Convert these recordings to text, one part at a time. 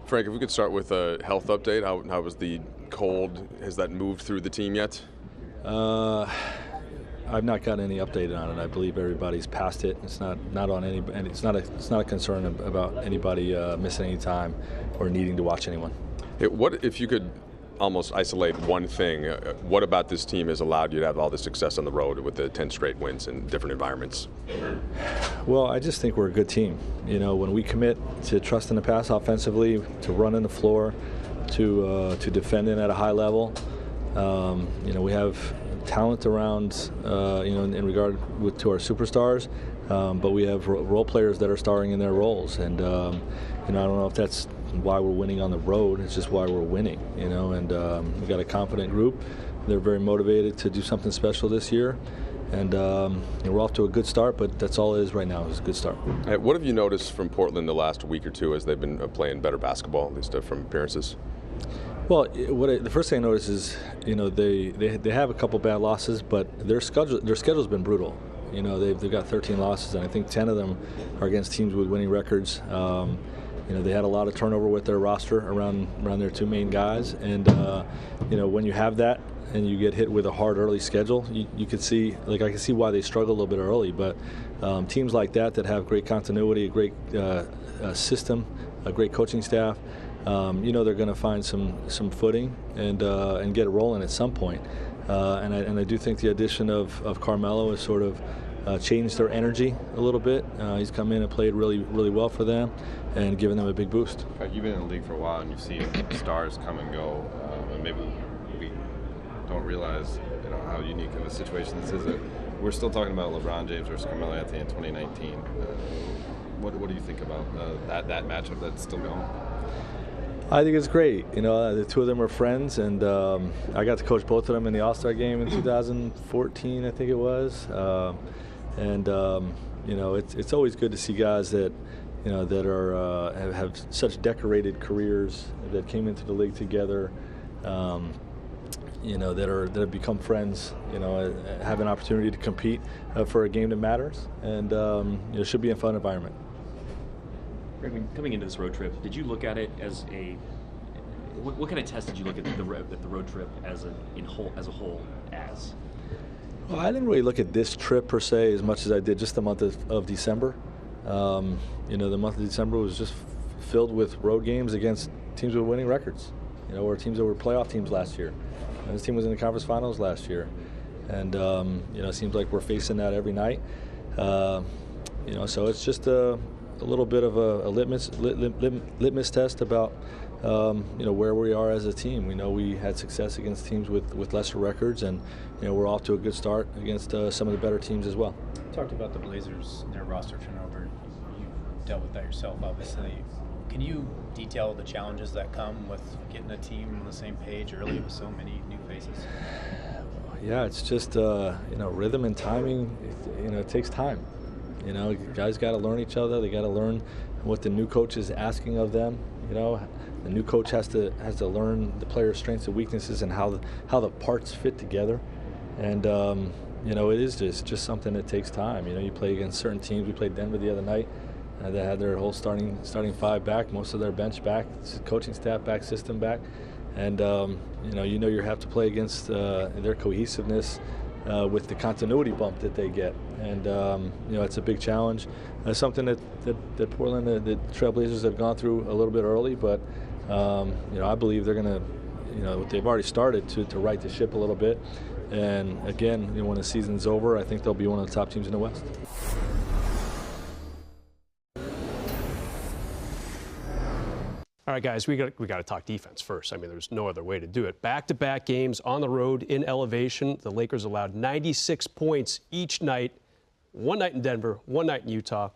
Frank, if we could start with a health update. How was the cold? Has that moved through the team yet? I've not gotten any update on it. I believe everybody's past it. It's not on any, and it's not a concern about anybody missing any time or needing to watch anyone. Hey, what if you could almost isolate one thing? What about this team has allowed you to have all this success on the road with the 10 straight wins in different environments? Well, I just think we're a good team. You know, when we commit to trusting the pass offensively, to running the floor, to defending at a high level, you know, we have talent around, you know, in regard to our superstars, but we have role players that are starring in their roles, and you know, I don't know if that's why we're winning on the road. It's just why we're winning, you know, and we've got a confident group. They're very motivated to do something special this year, and you know, we're off to a good start, but that's all it is right now, is a good start. Hey, what have you noticed from Portland the last week or two as they've been playing better basketball, at least from appearances? Well, the first thing I noticed is, you know, they have a couple bad losses, but their schedule's been brutal. You know, they've got 13 losses, and I think 10 of them are against teams with winning records. You know, they had a lot of turnover with their roster around their two main guys, and you know, when you have that and you get hit with a hard early schedule, you could see, like, I can see why they struggle a little bit early. But teams like that have great continuity, a great system, a great coaching staff, you know, they're going to find some footing and get it rolling at some point. And I do think the addition of Carmelo has sort of changed their energy a little bit. He's come in and played really well for them and given them a big boost. You've been in the league for a while and you've seen stars come and go, and maybe we don't realize, you know, how unique of a situation this is. We're still talking about LeBron James versus Carmelo Anthony in 2019. What do you think about that matchup that's still going? I think it's great. You know, the two of them are friends, and I got to coach both of them in the All-Star game in 2014, I think it was. You know, it's always good to see guys that, you know, that are have such decorated careers, that came into the league together. You know, that have become friends. You know, have an opportunity to compete for a game that matters, and you know, it should be a fun environment. Coming into this road trip, did you look at it as what kind of test did you look at the road trip as a whole as? Well, I didn't really look at this trip per se as much as I did just the month of December. You know, the month of December was just filled with road games against teams with winning records. You know, or teams that were playoff teams last year. And this team was in the conference finals last year, and you know, it seems like we're facing that every night. You know, so it's just a little bit of a litmus test about you know, where we are as a team. We know we had success against teams with lesser records, and you know, we're off to a good start against some of the better teams as well. You talked about the Blazers and their roster turnover. You dealt with that yourself, obviously. Can you detail the challenges that come with getting a team on the same page early with so many new faces? Yeah, it's just you know, rhythm and timing. You know, it takes time. You know, guys got to learn each other. They got to learn what the new coach is asking of them. You know, the new coach has to learn the players' strengths and weaknesses and how the parts fit together. And you know, it is just something that takes time. You know, you play against certain teams. We played Denver the other night. They had their whole starting five back, most of their bench back, coaching staff back, system back, and you know you have to play against their cohesiveness. With the continuity bump that they get, and you know, it's a big challenge. Something that Portland, the Trailblazers, have gone through a little bit early, but you know, I believe they're going to, you know, they've already started to right the ship a little bit. And again, you know, when the season's over, I think they'll be one of the top teams in the West. All right, guys, we got to talk defense first. I mean, there's no other way to do it. Back-to-back games on the road in elevation. The Lakers allowed 96 points each night. One night in Denver, one night in Utah.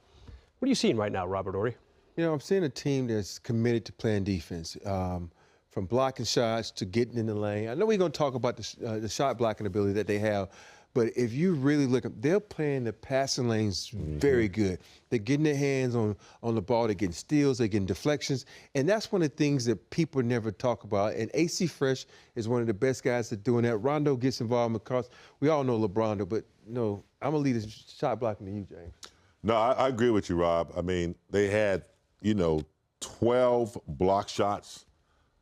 What are you seeing right now, Robert Horry? You know, I'm seeing a team that's committed to playing defense, from blocking shots to getting in the lane. I know we're going to talk about the shot blocking ability that they have, but if you really look at, they're playing the passing lanes very good. They're getting their hands on the ball. They're getting steals. They're getting deflections. And that's one of the things that people never talk about. And AC Fresh is one of the best guys at doing that. Rondo gets involved because we all know LeBron, but you know, I'm going to leave the shot blocking to you, James. No, I agree with you, Rob. I mean, they had, you know, 12 block shots,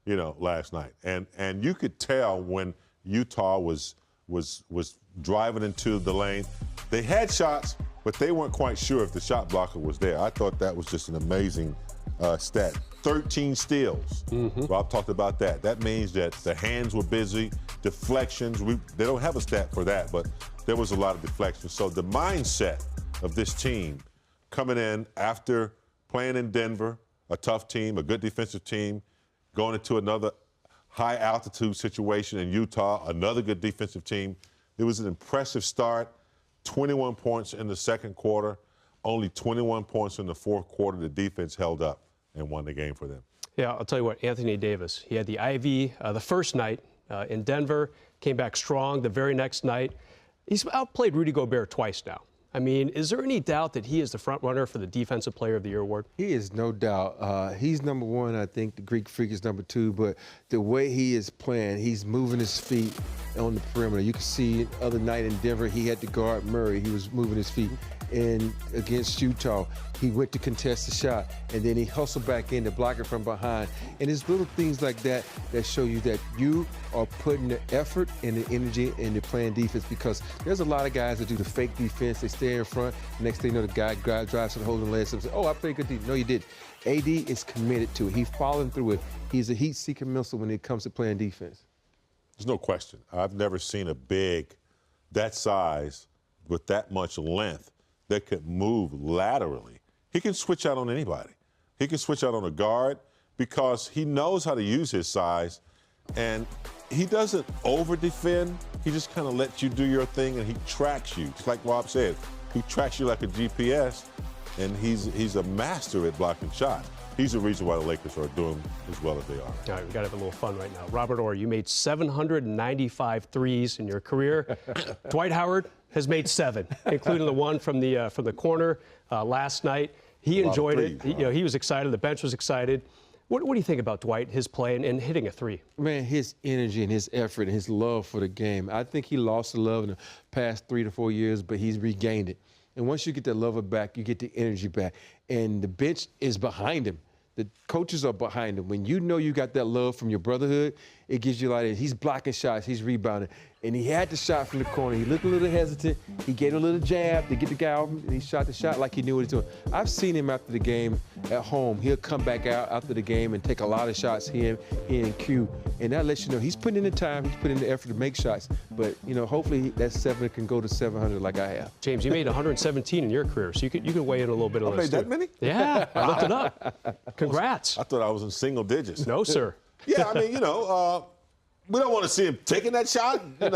last night. And you could tell when Utah was driving into the lane. They had shots, but they weren't quite sure if the shot blocker was there. I thought that was just an amazing stat. 13 steals. Rob talked about that. That means that the hands were busy, deflections. They don't have a stat for that, but there was a lot of deflections. So the mindset of this team coming in after playing in Denver, a tough team, a good defensive team, going into another high altitude situation in Utah, another good defensive team. It was an impressive start. 21 points in the second quarter, only 21 points in the fourth quarter. The defense held up and won the game for them. Yeah, I'll tell you what, Anthony Davis, he had the IV the first night in Denver, came back strong the very next night. He's outplayed Rudy Gobert twice now. I mean, is there any doubt that he is the front runner for the Defensive Player of the Year award? He is, no doubt. He's number one. I think the Greek Freak is number two. But the way he is playing, he's moving his feet on the perimeter. You can see the other night in Denver, he had to guard Murray. He was moving his feet. And against Utah, he went to contest the shot, and then he hustled back in to block it from behind. And it's little things like that that show you that you are putting the effort and the energy into playing defense, because there's a lot of guys that do the fake defense. They stay in front. Next thing you know, the guy drives to the hole and legs and says, oh, I played good defense. No, you didn't. AD is committed to it. He's following through it. He's a heat-seeking missile when it comes to playing defense. There's no question. I've never seen a big that size with that much length that could move laterally. He can switch out on anybody. He can switch out on a guard because he knows how to use his size, and he doesn't over-defend. He just kind of lets you do your thing, and he tracks you. Just like Rob said, he tracks you like a GPS, and he's a master at blocking shots. He's the reason why the Lakers are doing as well as they are. All right, we've got to have a little fun right now. Robert Horry, you made 795 threes in your career. Dwight Howard has made 7, including the one from the corner last night. He enjoyed it. He was excited. The bench was excited. What do you think about Dwight, his play, and hitting a 3? Man, his energy and his effort and his love for the game. I think he lost the love in the past 3 to 4 years, but he's regained it. And once you get that love back, you get the energy back. And the bench is behind him. The coaches are behind him. When you know you got that love from your brotherhood, it gives you like, he's blocking shots, he's rebounding. And he had the shot from the corner. He looked a little hesitant. He gave a little jab to get the guy off him, and he shot the shot like he knew what he was doing. I've seen him after the game at home. He'll come back out after the game and take a lot of shots, he and Q. And that lets you know he's putting in the time, he's putting in the effort to make shots. But, hopefully that 7 can go to 700 like I have. James, you made 117 in your career, so you could weigh in a little bit on this. I made that many? Yeah, I looked it up. Congrats. I thought I was in single digits. No, sir. Yeah, I mean, we don't want to see him taking that shot, but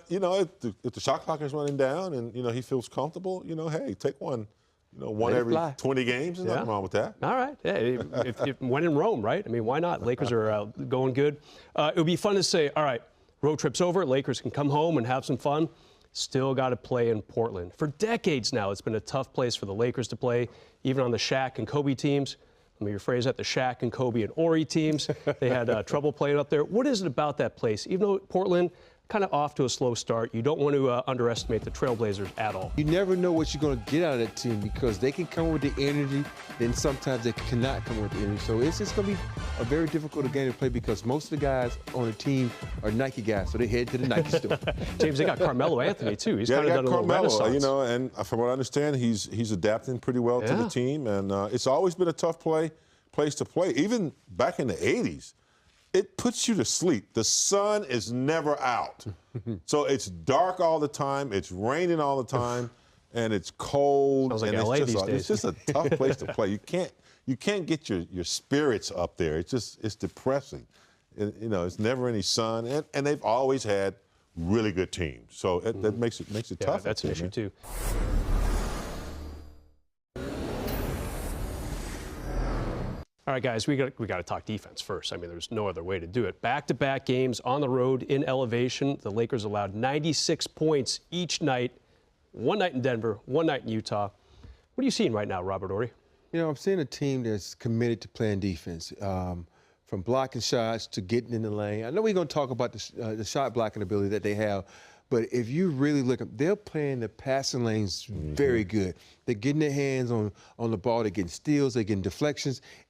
if the shot clock is running down and he feels comfortable, hey, take one, one every 20 games. There's nothing wrong with that. All right. Yeah, if when in Rome, right? I mean, why not? Lakers are going good. It would be fun to say, all right, road trip's over. Lakers can come home and have some fun. Still got to play in Portland. For decades now, it's been a tough place for the Lakers to play, even on the Shaq and Kobe teams. Let me rephrase that, the Shaq and Kobe and Ori teams. They had trouble playing up there. What is it about that place? Even though Portland kind of off to a slow start, you don't want to underestimate the Trailblazers at all. You never know what you're going to get out of that team because they can come with the energy, then sometimes they cannot come with the energy. So it's just going to be a very difficult game to play because most of the guys on the team are Nike guys, so they head to the Nike store. James, they got Carmelo Anthony, too. He's kind of done a little renaissance. And from what I understand, he's adapting pretty well to the team, and it's always been a tough place to play. Even back in the 80s, it puts you to sleep. The sun is never out. So it's dark all the time, it's raining all the time, and it's cold. Sounds like and LA it's these days. just a tough place to play. You can't get your spirits up there. It's depressing. It's never any sun, and they've always had really good teams. So that makes it tough. That's an issue too. All right, guys, we got to talk defense first. I mean, there's no other way to do it. Back-to-back games on the road in elevation. The Lakers allowed 96 points each night. One night in Denver, one night in Utah. What are you seeing right now, Robert Horry? I'm seeing a team that's committed to playing defense, from blocking shots to getting in the lane. I know we're going to talk about the shot blocking ability that they have, But if you really look, they're playing the passing lanes very good. They're getting their hands on the ball. They're getting steals. They're getting deflections. And